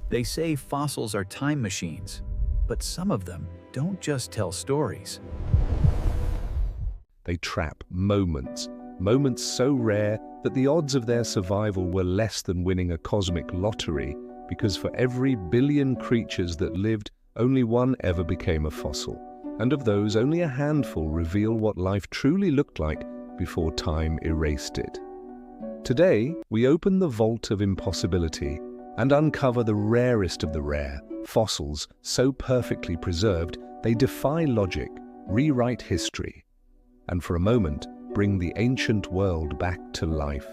They say fossils are time machines, but some of them don't just tell stories. They trap moments, moments so rare that the odds of their survival were less than winning a cosmic lottery, because for every billion creatures that lived, only one ever became a fossil. And of those, only a handful reveal what life truly looked like before time erased it. Today, we open the vault of impossibility and uncover the rarest of the rare, fossils so perfectly preserved they defy logic, rewrite history, and for a moment bring the ancient world back to life.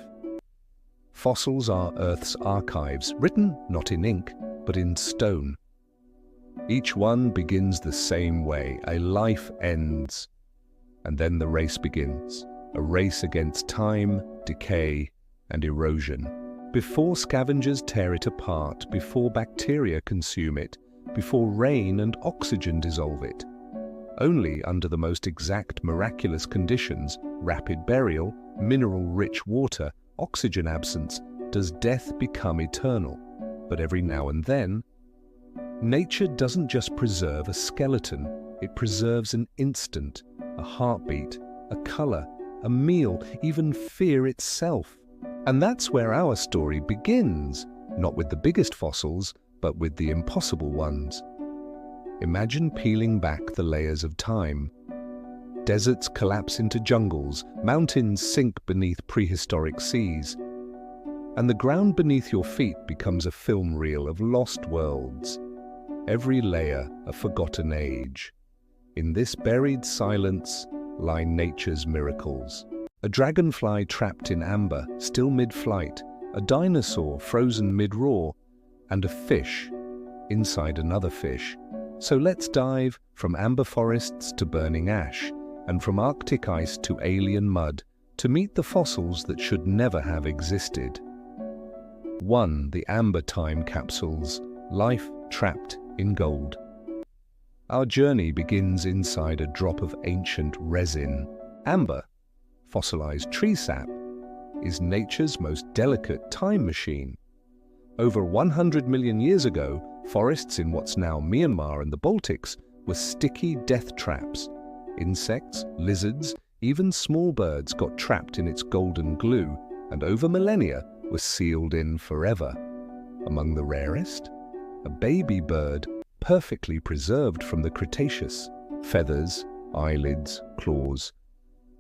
Fossils are Earth's archives, written not in ink, but in stone. Each one begins the same way. A life ends, and then the race begins. A race against time, decay, and erosion. Before scavengers tear it apart, before bacteria consume it, before rain and oxygen dissolve it. Only under the most exact miraculous conditions, rapid burial, mineral-rich water, oxygen absence, does death become eternal. But every now and then, nature doesn't just preserve a skeleton, it preserves an instant, a heartbeat, a color, a meal, even fear itself. And that's where our story begins, not with the biggest fossils, but with the impossible ones. Imagine peeling back the layers of time. Deserts collapse into jungles, mountains sink beneath prehistoric seas, and the ground beneath your feet becomes a film reel of lost worlds. Every layer a forgotten age. In this buried silence lie nature's miracles. A dragonfly trapped in amber, still mid-flight, a dinosaur frozen mid-roar, and a fish inside another fish. So let's dive from amber forests to burning ash, and from Arctic ice to alien mud, to meet the fossils that should never have existed. 1. The amber time capsules, life trapped in gold. Our journey begins inside a drop of ancient resin. Amber, fossilized tree sap, is nature's most delicate time machine. Over 100 million years ago, forests in what's now Myanmar and the Baltics were sticky death traps. Insects, lizards, even small birds got trapped in its golden glue, and over millennia were sealed in forever. Among the rarest, a baby bird perfectly preserved from the Cretaceous. Feathers, eyelids, claws,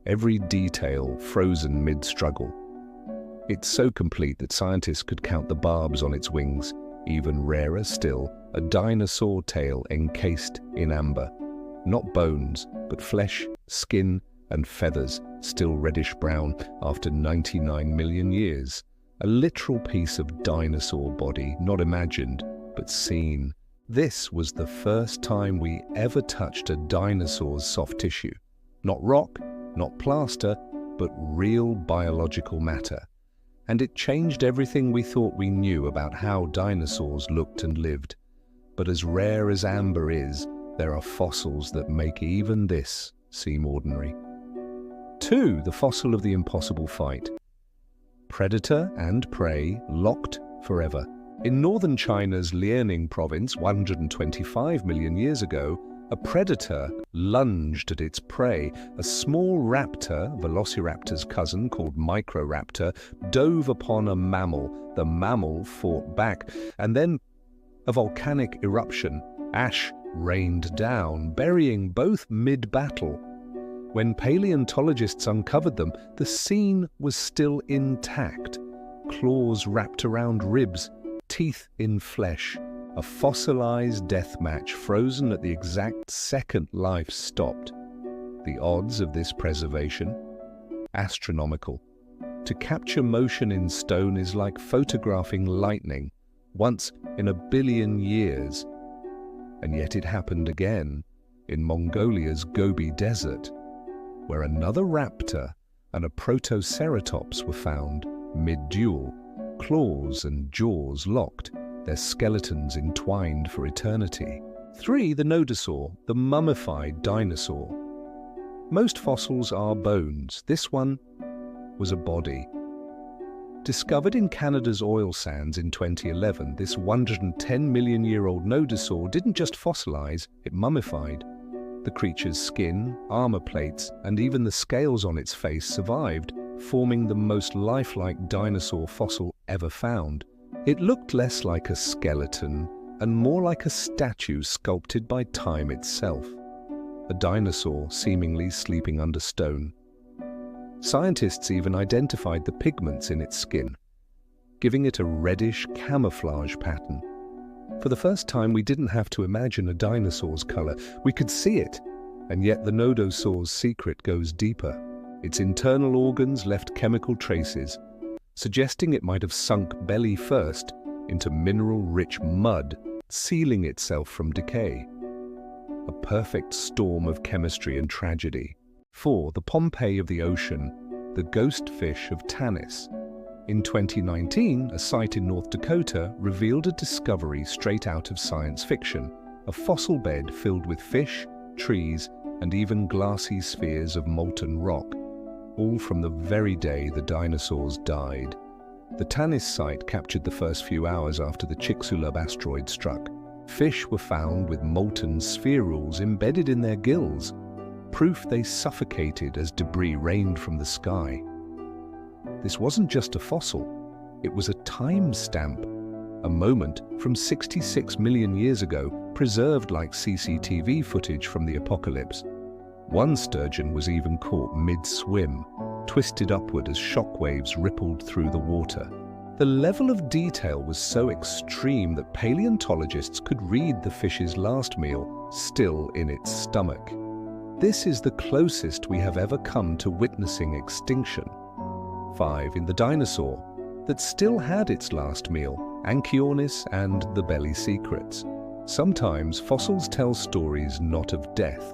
every detail frozen mid-struggle. It's so complete that scientists could count the barbs on its wings. Even rarer still, a dinosaur tail encased in amber. Not bones, but flesh, skin, and feathers, still reddish-brown after 99 million years. A literal piece of dinosaur body, not imagined, but seen. This was the first time we ever touched a dinosaur's soft tissue. Not rock, not plaster, but real biological matter. And it changed everything we thought we knew about how dinosaurs looked and lived. But as rare as amber is, there are fossils that make even this seem ordinary. 2. The fossil of the impossible fight. Predator and prey locked forever. In northern China's Liaoning province 125 million years ago, a predator lunged at its prey. A small raptor, Velociraptor's cousin called Microraptor, dove upon a mammal. The mammal fought back, and then a volcanic eruption. Ash rained down, burying both mid-battle. When paleontologists uncovered them, the scene was still intact. Claws wrapped around ribs, teeth in flesh. A fossilized death match frozen at the exact second life stopped. The odds of this preservation? Astronomical. To capture motion in stone is like photographing lightning, once in a billion years. And yet it happened again in Mongolia's Gobi Desert, where another raptor and a protoceratops were found mid-duel, claws and jaws locked, their skeletons entwined for eternity. 3. The nodosaur, the mummified dinosaur. Most fossils are bones. This one was a body. Discovered in Canada's oil sands in 2011, this 110-million-year-old nodosaur didn't just fossilize, it mummified. The creature's skin, armor plates, and even the scales on its face survived, forming the most lifelike dinosaur fossil ever found. It looked less like a skeleton and more like a statue sculpted by time itself. A dinosaur seemingly sleeping under stone. Scientists even identified the pigments in its skin, giving it a reddish camouflage pattern. For the first time, we didn't have to imagine a dinosaur's color. We could see it, and yet the nodosaur's secret goes deeper. Its internal organs left chemical traces, suggesting it might have sunk belly first into mineral-rich mud, sealing itself from decay. A perfect storm of chemistry and tragedy. 4. The Pompeii of the ocean, the ghost fish of Tanis. In 2019, a site in North Dakota revealed a discovery straight out of science fiction, a fossil bed filled with fish, trees, and even glassy spheres of molten rock, all from the very day the dinosaurs died. The Tanis site captured the first few hours after the Chicxulub asteroid struck. Fish were found with molten spherules embedded in their gills, proof they suffocated as debris rained from the sky. This wasn't just a fossil, it was a time stamp, a moment from 66 million years ago, preserved like CCTV footage from the apocalypse. One sturgeon was even caught mid-swim, twisted upward as shockwaves rippled through the water. The level of detail was so extreme that paleontologists could read the fish's last meal still in its stomach. This is the closest we have ever come to witnessing extinction. 5. In the dinosaur that still had its last meal, Anchiornis and the belly secrets. Sometimes fossils tell stories not of death,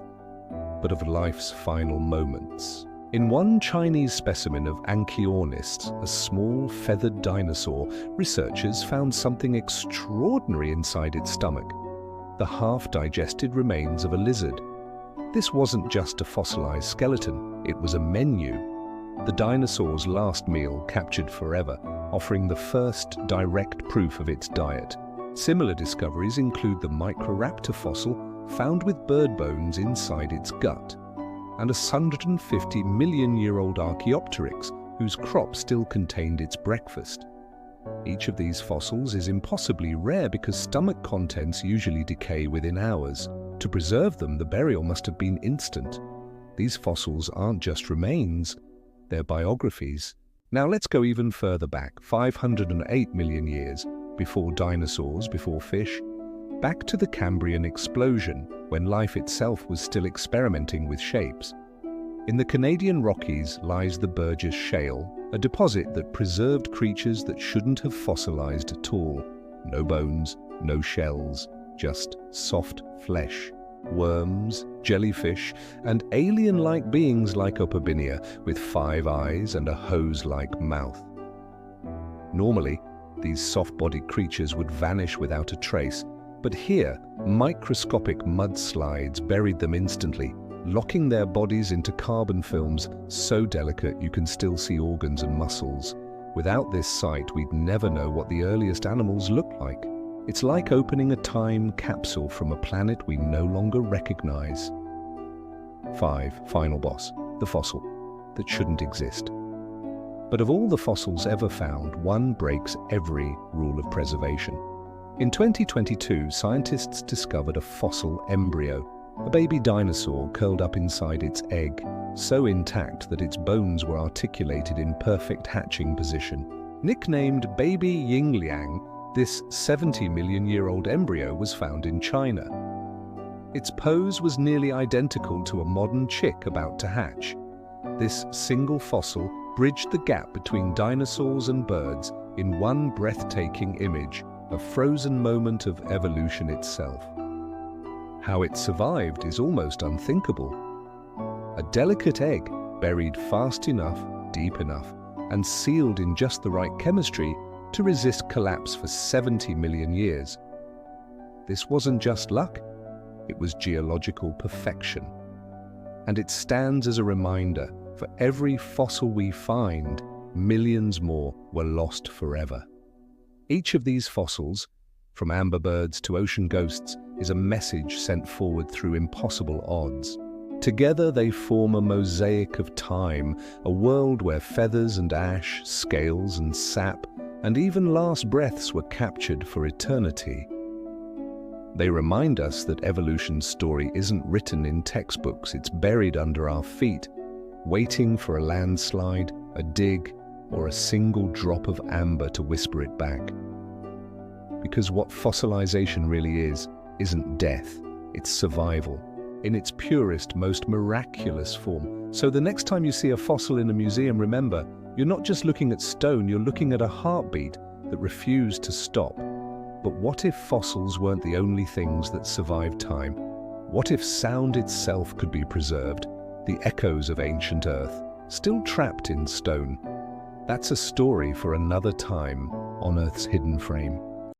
but of life's final moments. In one Chinese specimen of Anchiornis, a small feathered dinosaur, researchers found something extraordinary inside its stomach: the half-digested remains of a lizard. This wasn't just a fossilized skeleton, it was a menu. The dinosaur's last meal captured forever, offering the first direct proof of its diet. Similar discoveries include the Microraptor fossil found with bird bones inside its gut, and a 150-million-year-old Archaeopteryx whose crop still contained its breakfast. Each of these fossils is impossibly rare because stomach contents usually decay within hours. To preserve them, the burial must have been instant. These fossils aren't just remains, they're biographies. Now let's go even further back, 508 million years, before dinosaurs, before fish, back to the Cambrian explosion, when life itself was still experimenting with shapes. In the Canadian Rockies lies the Burgess Shale, a deposit that preserved creatures that shouldn't have fossilized at all. No bones, no shells, just soft flesh, worms, jellyfish, and alien-like beings like Opabinia with 5 eyes and a hose-like mouth. Normally, these soft-bodied creatures would vanish without a trace, but here, microscopic mudslides buried them instantly, locking their bodies into carbon films so delicate you can still see organs and muscles. Without this site, we'd never know what the earliest animals looked like. It's like opening a time capsule from a planet we no longer recognize. 5. Final boss, the fossil that shouldn't exist. But of all the fossils ever found, one breaks every rule of preservation. In 2022, scientists discovered a fossil embryo, a baby dinosaur curled up inside its egg, so intact that its bones were articulated in perfect hatching position. Nicknamed Baby Yingliang, this 70-million-year-old embryo was found in China. Its pose was nearly identical to a modern chick about to hatch. This single fossil bridged the gap between dinosaurs and birds in one breathtaking image, a frozen moment of evolution itself. How it survived is almost unthinkable. A delicate egg buried fast enough, deep enough, and sealed in just the right chemistry to resist collapse for 70 million years. This wasn't just luck, it was geological perfection. And it stands as a reminder: for every fossil we find, millions more were lost forever. Each of these fossils, from amberbirds to ocean ghosts, is a message sent forward through impossible odds. Together they form a mosaic of time, a world where feathers and ash, scales and sap, and even last breaths were captured for eternity. They remind us that evolution's story isn't written in textbooks, it's buried under our feet, waiting for a landslide, a dig, or a single drop of amber to whisper it back. Because what fossilization really isn't death, it's survival, in its purest, most miraculous form. So the next time you see a fossil in a museum, remember, you're not just looking at stone, you're looking at a heartbeat that refused to stop. But what if fossils weren't the only things that survived time? What if sound itself could be preserved, the echoes of ancient Earth, still trapped in stone? That's a story for another time on Earth's hidden frame.